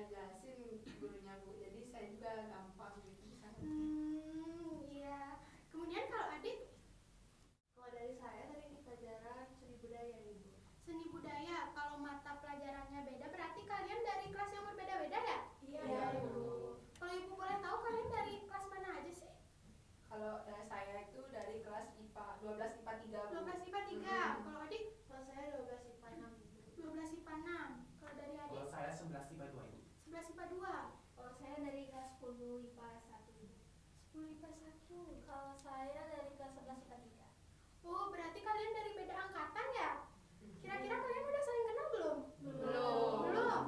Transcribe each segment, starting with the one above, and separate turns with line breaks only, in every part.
jelasin gurunya Bu, jadi saya juga gampang gitu di sana.
Iya. Kemudian kalau adik?
Kalau dari saya dari pelajaran seni budaya Ibu.
Seni budaya, kalau mata pelajarannya beda berarti kalian dari kelas yang berbeda-beda ya?
Iya Ibu.
Kalau Ibu boleh tahu kalian dari kelas mana aja sih?
Kalau dari saya itu dari kelas IPA 12 IPA 3 Bu.
12 IPA 3. Kalau adik?
Kalau saya 12 IPA 6 Ibu.
12 IPA 6. Kalau dari adik?
Kalau saya 11 IPA 2 Ibu.
11 IPA 2.
Kalau saya dari kelas 10 IPA 1 Ibu.
10 IPA 1.
Kalau saya dari kelas 11 IPA 3.
Oh, berarti kalian dari beda angkatan ya? Kira-kira kalian udah saling kenal belum?
Belum.
Belum.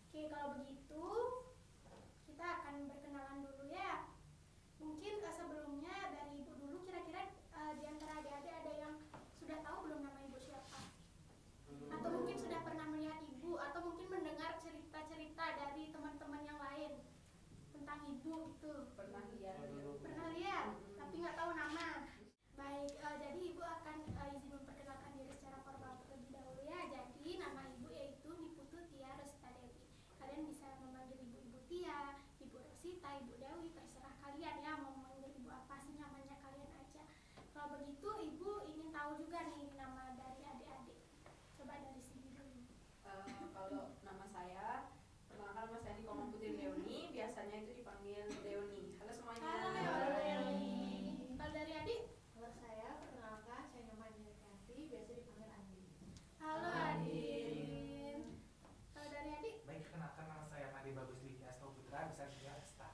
Oke, kalau begitu kita akan berkenalan dulu ya. Mungkin sebelumnya dari Ibu dulu, kira-kira di antara adik-adik ada yang sudah tahu belum nama Ibu siapa? Atau mungkin sudah pernah melihat Ibu, atau mungkin mendengar cerita-cerita dari teman-teman yang lain tentang Ibu gitu.
Pernah lihat.
Pernah lihat, tapi nggak tahu nama. Baik, jadi Ibu akan izin memperkenalkan diri secara formal terlebih dahulu ya. Jadi nama Ibu yaitu Niputu Tia Restadewi. Kalian bisa memanggil Ibu Tia, Ibu Rosita, Ibu Dewi, terserah kalian ya mau memanggil Ibu apa sih, namanya kalian aja. Kalau begitu Ibu ingin tahu juga nih nama dari adik-adik. Coba dari sini dulu.
Kalau nama saya, perkenalkan nama saya Niko Putri Leoni, biasanya itu dipanggil Leoni. Halo semuanya.
Halo Leoni. Kalau dari adik?
Kalau saya perkenalkan saya namanya Kathy, biasa dipanggil Andi.
Halo Adin. Kalau dari adik?
Baik, kenalkan nama saya Made Bagus Diki Asto Putra, bisa dipanggil Asta.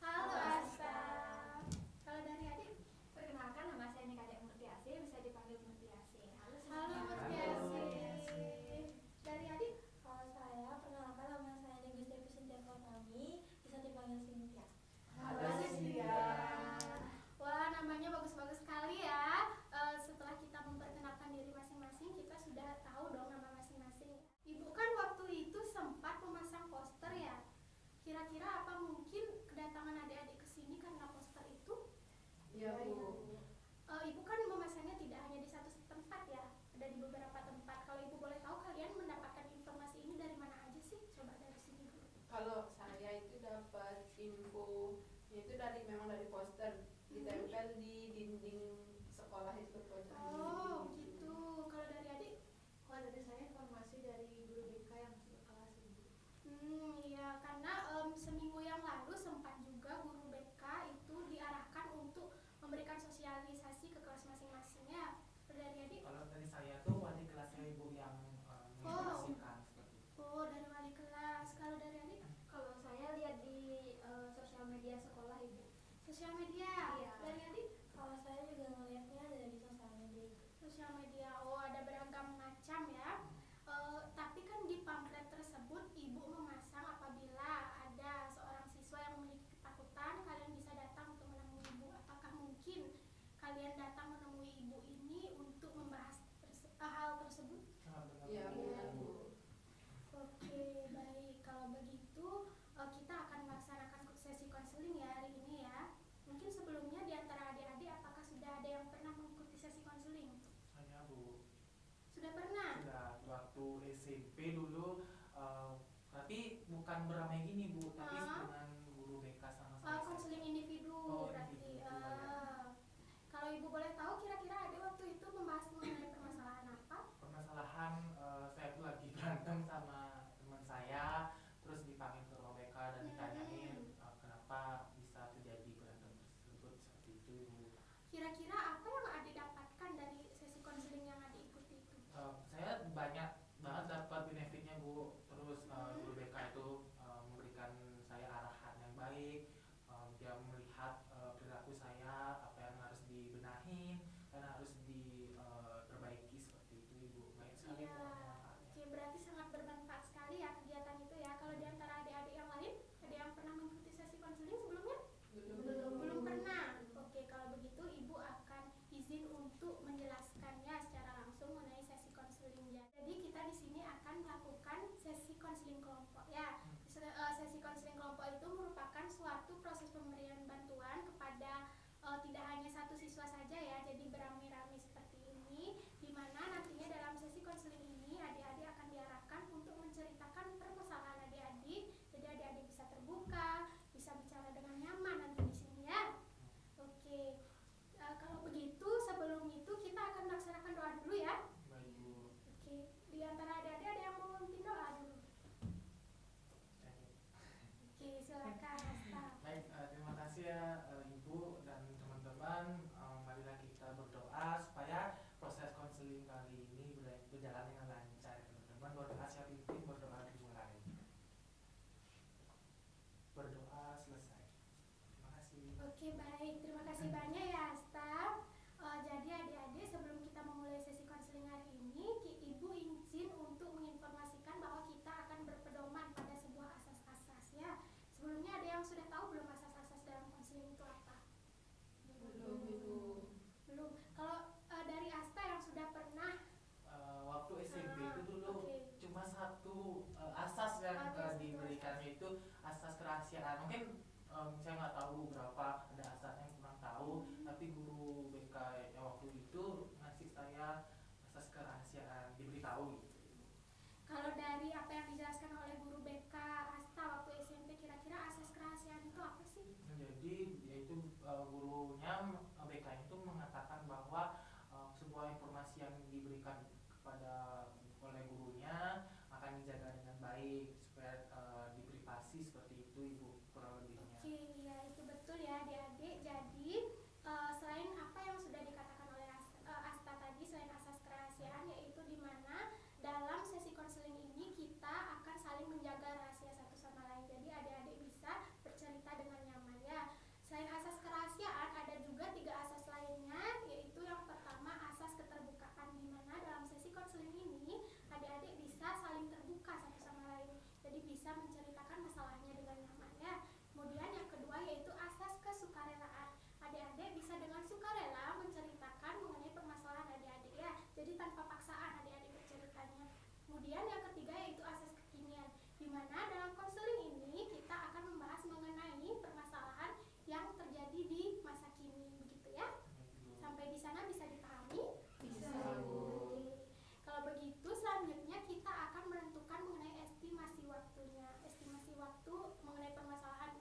Halo Asta. Kalau dari adik?
Perkenalkan nama saya Nikadek Murtiasi, bisa dipanggil Murtiasi. Halo
Halo
semuanya.
Murtiasi. Dari adik?
Kalau saya perkenalkan nama saya Negus Devi Cynthia Kornami, bisa dipanggil Cynthia.
Halo Cynthia.
Wah, namanya bagus-bagus sekali ya. Setelah kita memperkenalkan diri masing-masing, kita sudah tahu dong nama masing-masing. Ibu kan waktu itu sempat memasang poster ya. Kira-kira apa mungkin kedatangan adik-adik ke sini karena poster itu?
Iya Bu.
Ibu kan memasangnya tidak hanya di satu tempat ya, ada di beberapa tempat. Kalau Ibu boleh tahu, kalian mendapatkan informasi ini dari mana aja sih? Coba dari sini dulu.
Kalau saya itu dapat info itu memang dari poster, ditempel di dinding sekolah itu berpojok.
Oh, gitu. Kalau dari adik?
Kalau dari saya informasi dari guru BK yang masuk ke kelas Ibu.
Iya, karena seminggu yang lalu sempat juga guru BK itu diarahkan untuk memberikan sosialisasi ke kelas masing-masingnya. Dari adik?
Kalau dari saya tuh wali kelasnya Ibu yang menginformasikan seperti itu.
Oh, dari wali kelas. Kalau dari adik?
Kalau saya lihat di sosial media sekolah Ibu.
Sosial media.
Iya.
Dari adik?
Kalau saya juga ngelihatnya dari sosial media Ibu.
Sosial media. Oh, ada beragam macam ya. Tapi kan di pamflet tersebut Ibu memasang apabila ada seorang siswa yang memiliki ketakutan, kalian bisa datang untuk menemui Ibu. Apakah mungkin kalian datang menemui Ibu ini untuk membahas hal tersebut?
Iya benar Bu.
Oke, baik. Kalau begitu kita akan melaksanakan sesi konseling ya hari ini ya. Mungkin sebelumnya di antara adik-adik apakah sudah ada yang pernah mengikuti sesi konseling?
Saya Bu.
Sudah pernah?
Sudah, waktu SMP dulu, tapi bukan beramai gini Bu, tapi dengan guru BK sama saya.
Konseling individu
Oh,
berarti.
individu, ya.
Kalau Ibu boleh tahu, kira-kira adik waktu itu membahas mengenai permasalahan apa?
Permasalahan saya tuh lagi berantem sama teman saya, terus dipanggil ke ruang BK dan ditanyain kenapa bisa terjadi berantem tersebut seperti itu Bu.
Kira-kira apa yang adik dapatkan dari sesi konseling yang adik ikuti itu?
Saya banyak banget dapat benefitnya Bu, terus guru BK itu memberikan saya arahan kerahasiaan. Mungkin saya nggak tahu berapa, ada asasnya yang kurang tahu, tapi guru BK yang waktu itu ngasih saya asas kerahasiaan, diberitahu gitu.
Kalau dari apa yang dijelaskan oleh guru BK Asta waktu SMP, kira-kira asas kerahasiaan itu apa sih?
Jadi yaitu gurunya BK itu mengatakan bahwa sebuah informasi yang diberikan kepada oleh gurunya akan dijaga dengan baik supaya diprivasi, seperti itu Ibu kurang lebihnya.
Oke, ya itu betul ya adik-adik. Jadi selain apa yang sudah dikatakan oleh Asta tadi, selain asas kerahasiaan, yaitu di mana dalam sesi konseling ini kita akan saling menjaga rahasia satu sama lain. Jadi adik-adik bisa bercerita dengan nyaman ya. Selain asas kerahasiaan, ada juga 3 asas lainnya, yaitu yang pertama asas keterbukaan, di mana dalam sesi konseling ini adik-adik bisa saling terbuka satu sama lain. Jadi bisa menceritakan masalahnya dengan nyaman ya. Kemudian yang kedua yaitu asas kesukarelaan. Adik-adik bisa dengan sukarela menceritakan mengenai permasalahan adik-adik ya. Jadi tanpa paksaan adik-adik berceritanya. Kemudian yang ketiga yaitu asas kekinian, di mana dalam konseling ini kita akan membahas mengenai permasalahan yang terjadi di masa kini, begitu ya. Sampai di sana bisa dipahami?
Bisa.
Oke. Kalau begitu selanjutnya kita akan menentukan mengenai estimasi waktunya. Estimasi waktu mengenai permasalahan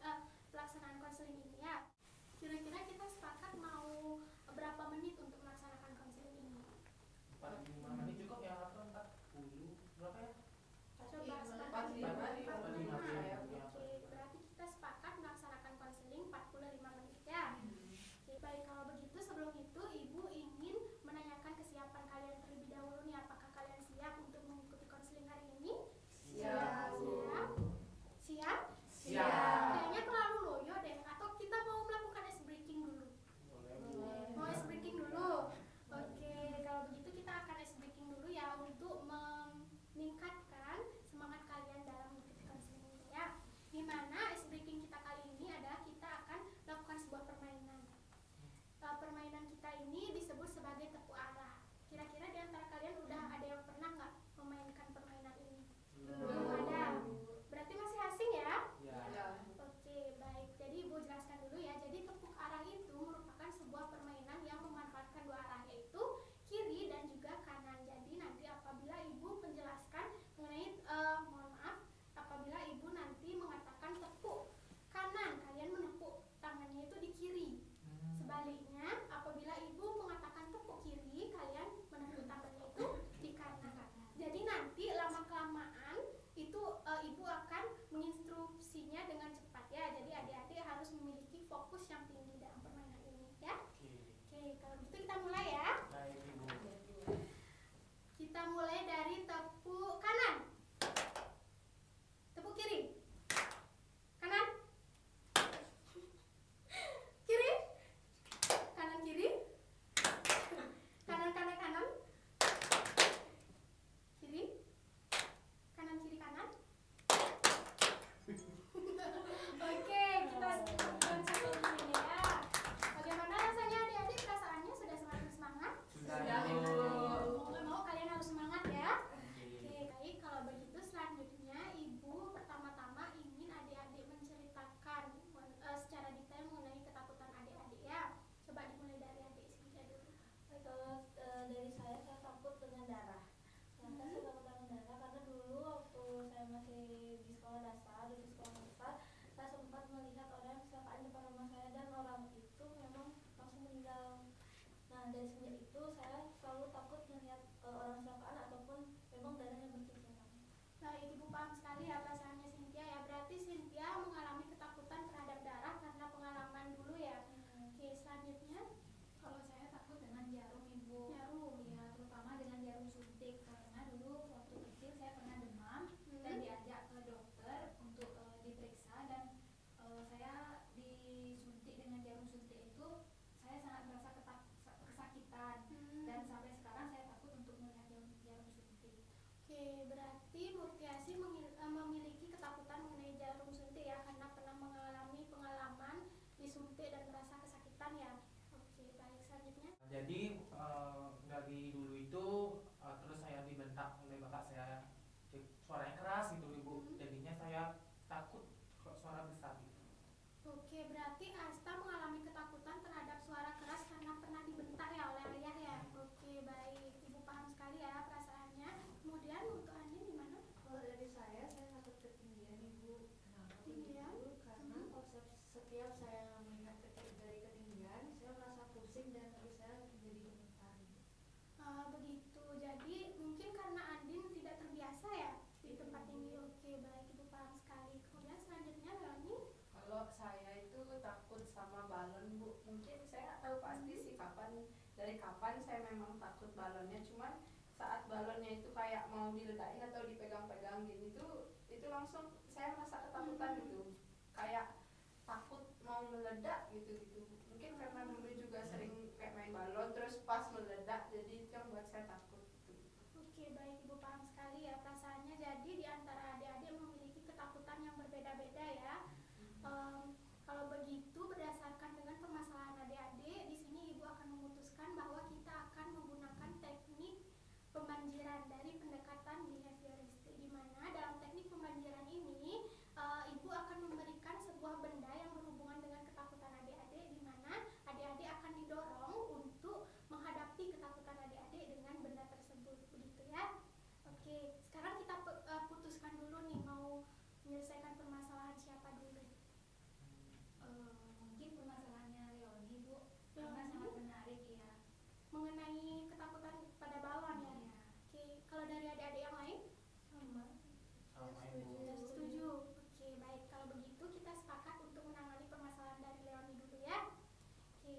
pelaksanaan konseling ini ya. Kira-kira kita sepakat mau berapa menit untuk melaksanakan konseling ini?
45 menit cukup ya, atau 40 berapa ya?
Coba
45 saya.
Oke, berarti kita sepakat melaksanakan konseling 45 menit ya. Oke, baik, kalau begitu sebelum itu Ibu ingin menanyakan kesiapan kalian terlebih dahulu nih. Apakah kalian siap untuk mengikuti konseling hari ini?
Siap.
Siap? Siap?
Siap.
Kayaknya terlalu loyo deh. Atau kita mau melakukan ice breaking dulu?
Boleh.
Mau ice breaking dulu? Oke, kalau begitu kita akan ice breaking dulu ya untuk meningkatkan semangat kalian dalam mengikuti konseling ini ya. Dimana ice breaking kita kali ini adalah kita akan melakukan sebuah permainan. Permainan kita ini disebut sebagai tepuk arah. Kira-kira di antara kalian udah ada yang pernah nggak memainkan permainan ini? Belum ada. Berarti masih asing ya?
Ya.
Oke, baik. Jadi Ibu jelaskan dulu ya. Jadi tepuk arah itu merupakan sebuah permainan yang memanfaatkan 2 arah, yaitu kiri dan juga kanan. Jadi nanti apabila Ibu menjelaskan mengenai mohon maaf, apabila Ibu nanti mengatakan tepuk kanan, kalian menepuk tangannya itu di kiri. Sebaliknya, apabila Ibu mengatakan tepuk kiri, kalian menepuk tangannya itu di kanan. Jadi nanti lama-kelamaan itu Ibu akan menginstruksinya dengan cepat ya. Jadi adik-adik harus memiliki fokus yang tinggi dalam permainan ini ya. Oke, kalau gitu kita mulai ya.
Baik Ibu.
Kita mulai dari tepuk kanan. Tepuk kiri. Kanan. Kiri. Kanan kiri. Kanan kanan kanan. Kiri. Kanan kiri kanan. Oke, kita lanjutkan satu ini ya. Bagaimana rasanya adik-adik? Perasaannya sudah semakin semangat?
Sudah.
Mau nggak mau kalian harus semangat ya.
Oke.
Oke, baik. Kalau begitu selanjutnya Ibu pertama-tama ingin adik-adik menceritakan secara detail mengenai ketakutan adik-adik ya. Coba dimulai dari adik Cynthia dulu.
Kalau dari saya takut dengan darah. Kenapa saya takut dengan darah? Karena dulu waktu saya masih di sekolah dasar, saya sempat melihat orang yang kecelakaan depan rumah saya dan orang itu memang langsung meninggal. Nah, dari sejak itu saya selalu takut melihat orang kecelakaan ataupun memang darahnya berceceran.
Baik, Ibu paham sekali ya perasaannya Cynthia ya. Berarti Cynthia mengalami ketakutan terhadap darah karena pengalaman dulu ya. Oke, selanjutnya
Kalau saya takut dengan jarum Ibu.
jarum.
Ya, terutama dengan jarum suntik karena dulu waktu kecil saya pernah demam dan diajak ke dokter untuk diperiksa dan saya disuntik dengan jarum suntik itu saya sangat merasa kesakitan dan sampai sekarang saya takut untuk melihat jarum suntik.
Oke, berarti Mutiasi memiliki ketakutan mengenai jarum suntik ya karena pernah mengalami pengalaman disuntik dan merasa kesakitan ya. Oke, baik, selanjutnya.
Jadi dari dulu itu terus saya dibentak oleh bapak saya, suaranya keras gitu Ibu. Jadinya saya takut kalau suara besar
bising dan habis saya jadi gemetar.
Begitu. Jadi mungkin karena Andin tidak terbiasa ya di tempat ini. Oke, baik, Ibu paham sekali. Kemudian selanjutnya Leoni.
Kalau saya itu takut sama balon, Bu. Mungkin saya nggak tahu pasti sih dari kapan saya memang takut balonnya. Cuman saat balonnya itu kayak mau diledakin atau dipegang-pegang gini tuh, itu langsung saya merasa ketakutan gitu. Kayak takut mau meledak gitu. Mungkin karena dulu juga sering kayak main balon terus pas meledak, jadi itu yang buat saya takut gitu.
Oke, baik, Ibu paham sekali ya perasaannya. Jadi di antara adik-adik memiliki ketakutan yang berbeda-beda ya. Kalau begitu, berdasarkan dengan permasalahan adik-adik, di sini Ibu akan memutuskan bahwa kita akan menggunakan teknik pembanjiran dari pendekatan behavioristik, di mana dalam teknik pembanjiran ini Ibu akan memberikan sebuah benda yang berhubungan dengan ketakutan adik-adik, di mana adik-adik akan didorong untuk menghadapi ketakutan adik-adik dengan benda tersebut, begitu ya. Oke, sekarang kita putuskan dulu nih mau menyelesaikan permasalahan siapa dulu.
Mungkin permasalahannya Leoni, Bu, karena
Leoni?
sangat menarik ya.
Mengenai ketakutan pada balon ya.
Iya.
Oke, kalau dari adik-adik yang lain?
Sama.
Sama
Setuju.
Ibu.
Setuju. Oke, baik. Kalau begitu kita sepakat untuk menangani permasalahan dari Leoni dulu ya. Oke,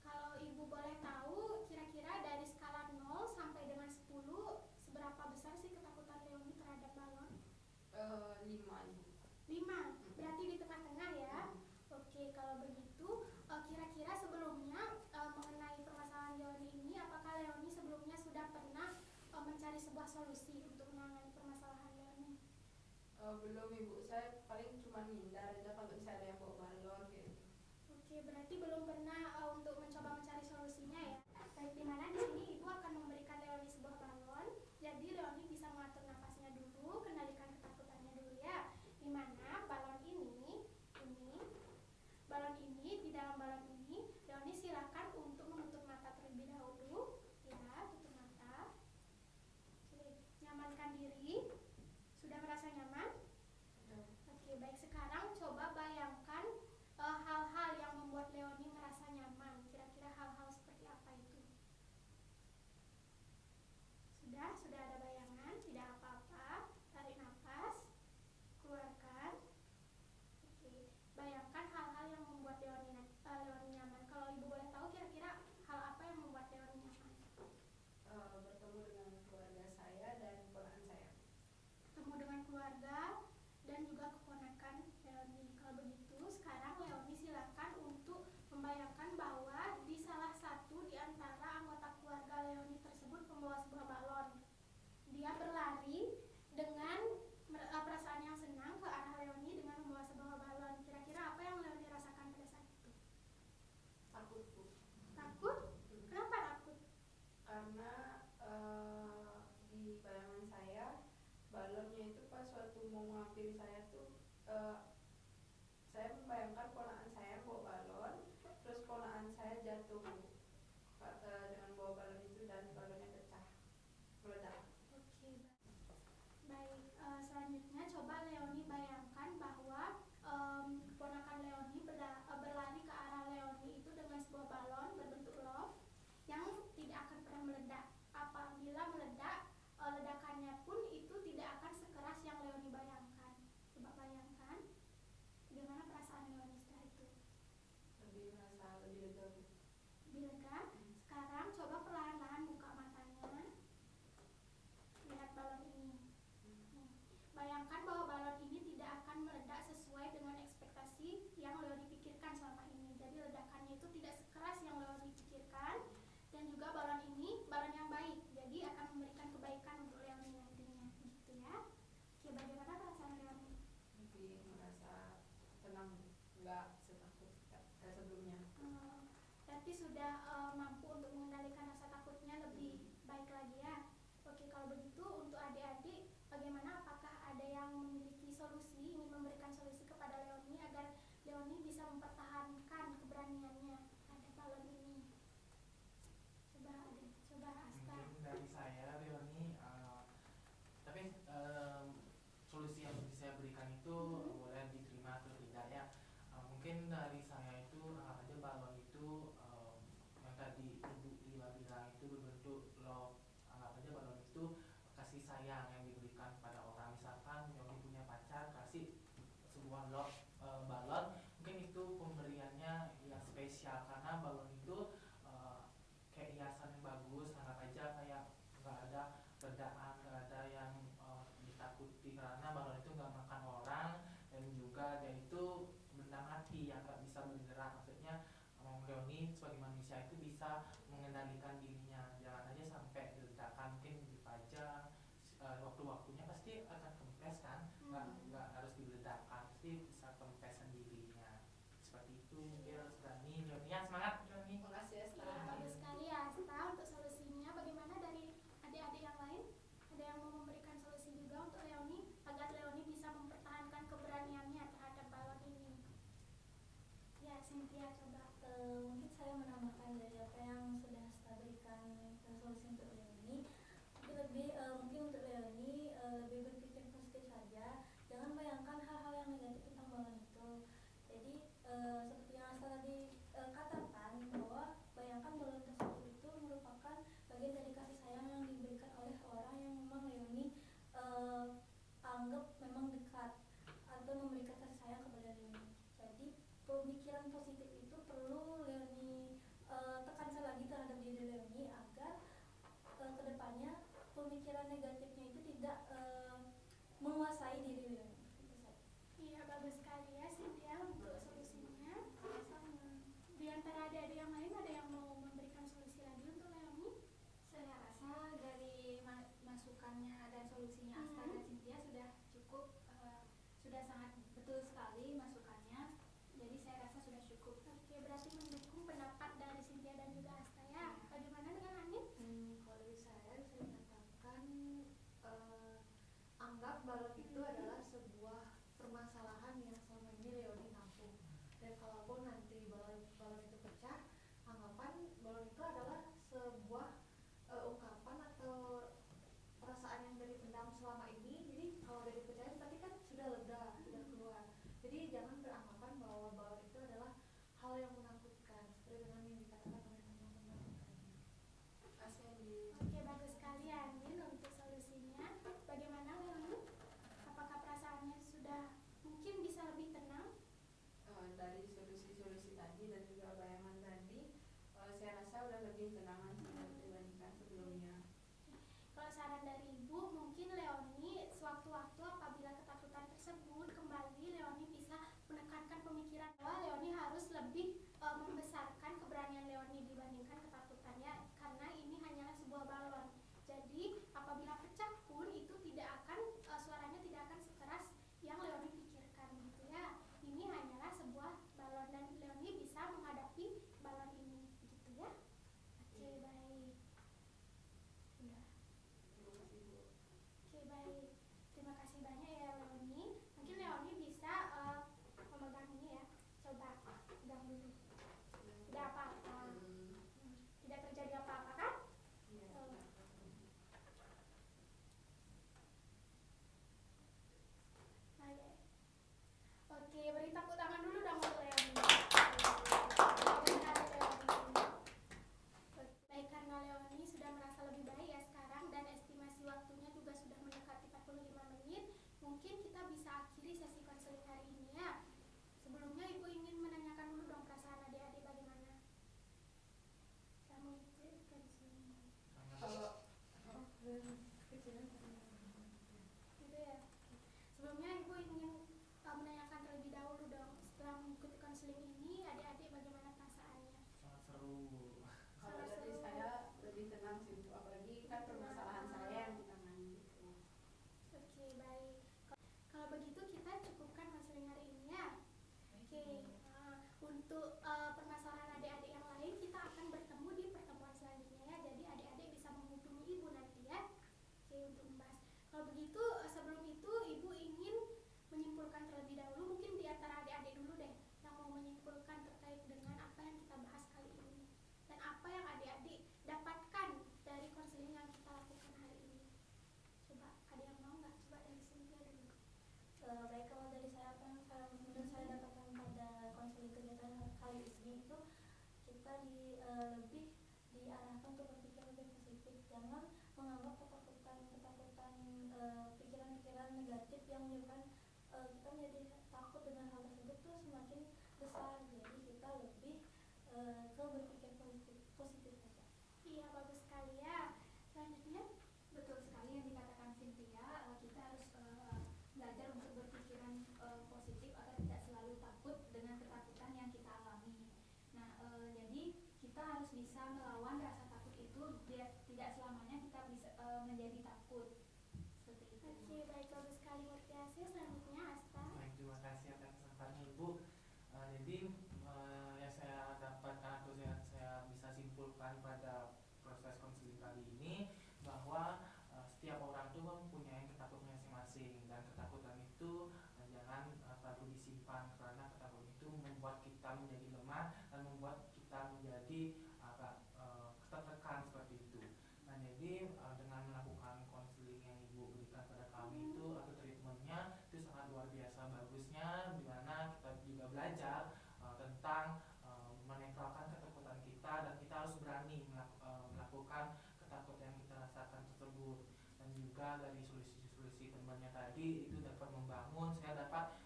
kalau Ibu boleh tahu kira-kira dari skala 0 sampai dengan 10 seberapa besar sih ketakutan Leoni terhadap balon?
5 Ibu.
5. Berarti di tengah-tengah ya. Oke, kalau begitu kira-kira sebelumnya mengenai permasalahan Leoni ini, apakah Leoni sebelumnya sudah pernah mencari sebuah solusi untuk menangani permasalahan Leoni?
Belum Ibu, saya paling cuma ngindar aja kalau misalnya ada yang bawa balon kayak gitu.
Oke, berarti belum pernah untuk mencoba mencari solusinya ya. Baik, di mana di sini Ibu akan memberikan Leoni sebuah balon. Jadi Leoni bisa mengatur nafasnya dulu, kendalikan ketakutannya dulu ya. Di mana di dalam balon ini Leoni silakan untuk menutup mata terlebih dahulu. Ya, tutup mata. Oke, nyamankan diri. Sudah merasa nyaman? Oke, baik, sekarang coba bayangkan hal-hal yang membuat Leoni merasa nyaman. Kira-kira hal-hal seperti apa itu? Sudah ada bayangan? Tidak apa-apa. Tarik nafas, keluarkan. Oke, bayangkan hal-hal yang membuat Leoni nyaman. Kalau Ibu boleh tahu kira-kira hal apa yang membuat Leoni nyaman?
Bertemu dengan keluarga saya dan keponakan saya.
Bertemu dengan keluarga dan juga keponakan Leoni. Kalau begitu, sekarang Leoni silakan untuk membayangkan bahwa di salah satu di antara anggota keluarga Leoni tersebut membawa sebuah balon. Dia berlari dengan perasaan yang senang ke arah Leoni dengan membawa sebuah balon. Kira-kira apa yang Leoni rasakan pada saat itu?
Takut Bu.
Takut? Kenapa takut?
Karena di bayangan saya balonnya itu pas waktu mau menghampiri saya tuh saya membayangkan ponakan saya bawa balon, terus ponakan saya jatuh Bu, dengan bawa balon itu dan balonnya pecah, meledak.
Oke, baik. Selanjutnya coba Leoni bayangkan bahwa keponakan Leoni berlari ke arah Leoni itu dengan sebuah balon berbentuk love yang tidak akan pernah meledak. Apabila meledak, ledakannya pun itu tidak akan sekeras yang Leoni bayangkan. Coba bayangkan bagaimana perasaan Leoni setelah itu.
Merasa lebih lega Bu.
Lebih lega. Sekarang coba perlahan-lahan buka matanya. Lihat balon ini. Bayangkan bahwa balon ini tidak akan meledak sesuai dengan ekspektasi yang Leoni pikirkan selama ini. Jadi ledakannya itu tidak sekeras yang Leoni pikirkan. Dan juga balon ini balon yang baik. Jadi akan memberikan kebaikan untuk Leoni nantinya. Gitu ya. Oke, bagaimana perasaan Leoni?
Lebih merasa tenang, nggak setakut sebelumnya.
Berarti sudah mampu untuk mengendalikan rasa takutnya lebih baik lagi ya. Oke, kalau begitu untuk adik-adik bagaimana, apakah ada yang memiliki solusi, ingin memberikan solusi kepada Leoni agar Leoni bisa mempertahankan keberaniannya terhadap balon ini? Coba Asta.
Mungkin dari saya Leoni, tapi solusi yang bisa saya berikan itu boleh diterima atau tidak ya. Mungkin dari saya itu anggap aja balon itu yang tadi yang nggak bisa bergerak. Maksudnya Leoni sebagai manusia itu bisa mengendalikan dirinya, jangan aja sampai diletakkan, mungkin dipajang, waktu-waktunya pasti akan kempes kan, nggak harus diledakkan, pasti bisa kempes sendirinya. Seperti itu mungkin Leoni. Ya semangat Leoni.
Makasih ya,
Iya, bagus sekali ya Asta untuk solusinya. Bagaimana dari adik-adik yang lain? Ada yang mau memberikan solusi juga untuk Leoni agar Leoni bisa mempertahankan keberaniannya terhadap balon ini? Ya, Cynthia coba.
Mungkin saya menambahkan dari apa yang sudah saya berikan solusi untuk Leoni. Mungkin lebih mungkin untuk Leoni lebih berpikir positif saja. Jangan bayangkan hal-hal yang negatif tentang balon itu. Jadi seperti yang Asta tadi katakan, bahwa bayangkan balon tersebut itu merupakan bagian dari kasih sayang yang diberikan oleh orang yang memang Leoni anggap memang dekat atau memberikan kasih sayang kepada Leoni. Jadi pemikiran positif itu perlu Leoni tekankan lagi terhadap diri Leoni agar kedepannya pemikiran negatifnya itu tidak menguasai diri Leoni. Itu saja.
Iya, bagus sekali ya Cynthia untuk solusinya. Di antara adik-adik yang lain ada yang mau memberikan solusi lagi untuk Leoni?
Saya rasa dari masukannya dan solusinya Asta dan Cynthia sudah cukup, sudah sangat betul sekali masukannya. Jadi saya rasa sudah cukup.
Oke, berarti mendukung pendapat dari Cynthia dan juga Asta ya. Bagaimana dengan Anin?
Kalau dari saya katakan anggap balon itu adalah sebuah permasalahan yang selama ini Leoni nampung, dan kalaupun nanti balon itu pecah, anggapan balon itu adalah sebuah ungkapan atau perasaan yang dari pendam selama ini. Jadi kalau udah dipecahin berarti kan sudah lega, sudah keluar. Jadi jangan beranggapan bahwa balon itu adalah hal yang menakutkan seperti dengan yang dikatakan oleh teman-teman tadi.
Kasih di
Oke, bagus sekali Anin untuk solusinya. Bagaimana Leoni? Apakah perasaannya sudah mungkin bisa lebih tenang?
dari solusi-solusi tadi dan juga bayangan tadi, saya rasa udah lebih tenangan dibandingkan sebelumnya.
Kalau saran dari Ibu, mungkin Leoni sewaktu-waktu apabila ketakutan tersebut kembali, Leoni bisa menekankan pemikiran bahwa Leoni harus lebih membesarkan keberanian Leoni dibandingkan ketakutannya, karena ini hanyalah sebuah balon. Jadi apabila pecah pun itu tidak akan suaranya tidak akan sekeras yang Leoni pikirkan gitu ya. Ini hanyalah sebuah balon dan Leoni bisa menghadapi balon ini gitu ya. Oke, baik. Sudah. Oke, baik. Terima kasih banyak ya Leoni. Mungkin Leoni bisa memegang ini ya. Coba pegang dulu. Tidak apa-apa. Tidak terjadi apa-apa kan? Oke, beri tepuk tangan dulu dong untuk Leoni. Baik, karena Leoni sudah merasa lebih baik ya sekarang dan estimasi waktunya juga sudah mendekati 45 menit, mungkin kita bisa akhiri sesi konseling hari ini ya. Sebelumnya Ibu ingin menanyakan dulu dong perasaan adik-adik bagaimana? Kamu itu konseling.
Kalau
Gitu ya. Sebelumnya Ibu ingin menanyakan terlebih dahulu dong, setelah mengikuti konseling ini adik-adik bagaimana perasaannya?
Sangat seru.
kalau dari saya lebih tenang sih Bu, apalagi kan permasalahan saya yang ditangani gitu.
Oke, baik. Kalau begitu kita cukupkan konseling hari ini ya. Oke, untuk permasalahan adik-adik yang lain kita akan bertemu di pertemuan selanjutnya ya. Jadi adik-adik bisa menghubungi Ibu nanti ya. Oke, untuk membahas. Kalau begitu sebelum itu Ibu ingin menyimpulkan terlebih dahulu, mungkin di antara adik-adik dulu deh yang mau menyimpulkan terkait dengan apa yang kita bahas kali ini dan apa yang adik-adik dapatkan dari konseling yang kita lakukan hari ini. Coba ada yang mau nggak? Coba dari Cynthia dulu.
Baik, kalau dari saya apa yang saya dapatkan pada konseling kegiatan kali ini itu kita lebih diarahkan untuk berpikir lebih positif, jangan menganggap ketakutan pikiran-pikiran negatif yang menyebabkan kita menjadi takut dengan hal tersebut tuh semakin besar. Jadi kita lebih ke berpikir positif saja.
Iya, bagus sekali ya. Selanjutnya,
Betul sekali yang dikatakan Cynthia, kita harus belajar untuk berpikiran positif agar tidak selalu takut dengan ketakutan bisa melawan rasa takut itu, tidak selamanya kita bisa menjadi takut seperti itu.
Oke, baik, bagus sekali Murtiasi. Selanjutnya Asta.
Baik, terima kasih atas kesempatannya Ibu. Jadi yang saya dapatkan atau saya bisa simpulkan pada proses konseling kali ini bahwa setiap orang itu mempunyai ketakutan masing-masing, dan ketakutan itu jangan terlalu disimpan, karena ketakutan itu membuat kita menjadi lemah dan membuat kita menjadi agak tertekan seperti itu. Nah, jadi dengan melakukan konseling yang Ibu berikan pada kami itu atau treatmentnya itu sangat luar biasa bagusnya, di mana kita juga belajar tentang menetralkan ketakutan kita, dan kita harus berani melakukan ketakutan yang kita rasakan tersebut. Dan juga dari solusi-solusi temannya tadi itu dapat membangun, saya dapat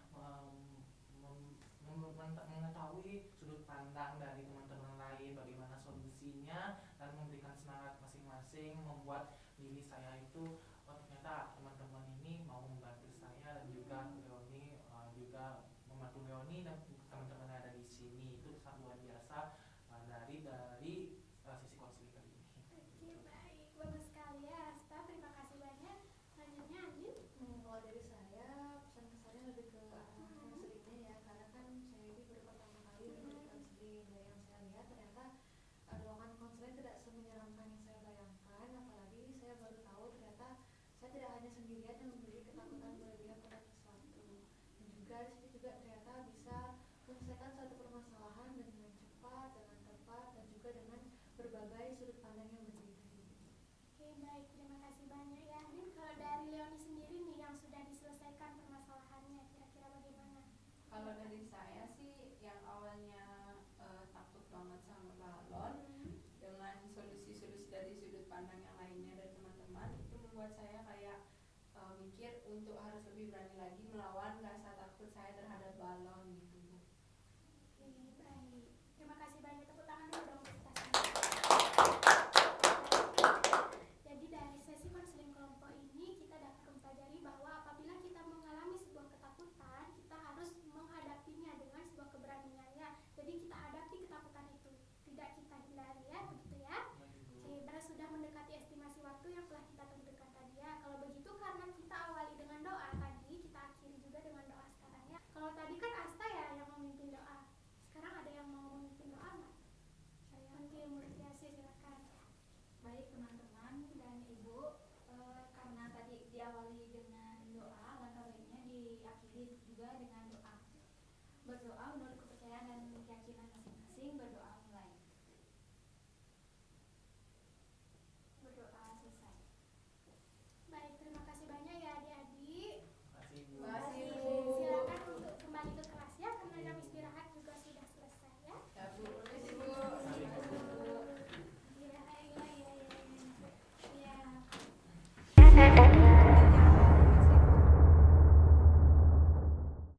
mengetahui sudut pandang dari teman-teman lain, bagaimana solusinya, dan memberikan semangat masing-masing, membuat diri saya itu ternyata teman-teman ini mau membantu saya, dan juga Leoni juga membantu Leoni dan teman-teman yang ada di sini. Itu sangat luar biasa dari sisi konseling kali ini.
Oke, baik, bagus sekali ya Asta. Terima kasih banyak. Selanjutnya Andin.
Kalau dari saya, pesan kesannya lebih ke arah konselingnya ya, karena kan saya ini baru pertama kali mengikuti konseling. Dari yang saya lihat ternyata ruangan konseling tidak semenyeramkan yang saya bayangkan, apalagi saya baru tahu ternyata saya tidak hanya sendirian yang memiliki ketakutan berlebihan pada sesuatu, dan juga di situ juga ternyata bisa menyelesaikan suatu permasalahan dengan cepat, dengan tepat, dan juga dengan berbagai sudut pandang yang berbeda.
Oke, baik, terima kasih banyak ya Andin. Kalau dari Leoni sendiri nih yang sudah diselesaikan permasalahannya, kira-kira bagaimana?
Kalau dari saya sih yang awalnya takut banget sama balon, dengan solusi-solusi dari sudut pandang yang lainnya dari teman-teman, itu membuat saya kayak mikir untuk harus lebih berani lagi melawan rasa takut saya terhadap balon gitu Bu.
Oke, baik. Terima kasih banyak. Tepuk tangan dulu dong untuk kita. Jadi dari sesi konseling kelompok ini kita dapat mempelajari bahwa apabila kita mengalami sebuah ketakutan, kita harus menghadapinya dengan sebuah keberaniannya. Jadi kita hadapi ketakutan itu, tidak kita hindari ya, begitu ya. Oke, karena sudah mendekati estimasi waktu yang telah kita tentukan tadi ya. Kalau begitu karena kita awali dengan doa tadi, kita akhiri juga dengan doa sekarang ya. Kalau tadi kan Asta ya yang memimpin doa. Sekarang ada yang mau memimpin doa nggak? Oke, Murtiasi silakan.
Baik teman-teman dan Ibu, karena tadi diawali dengan doa, langkah baiknya diakhiri juga dengan doa.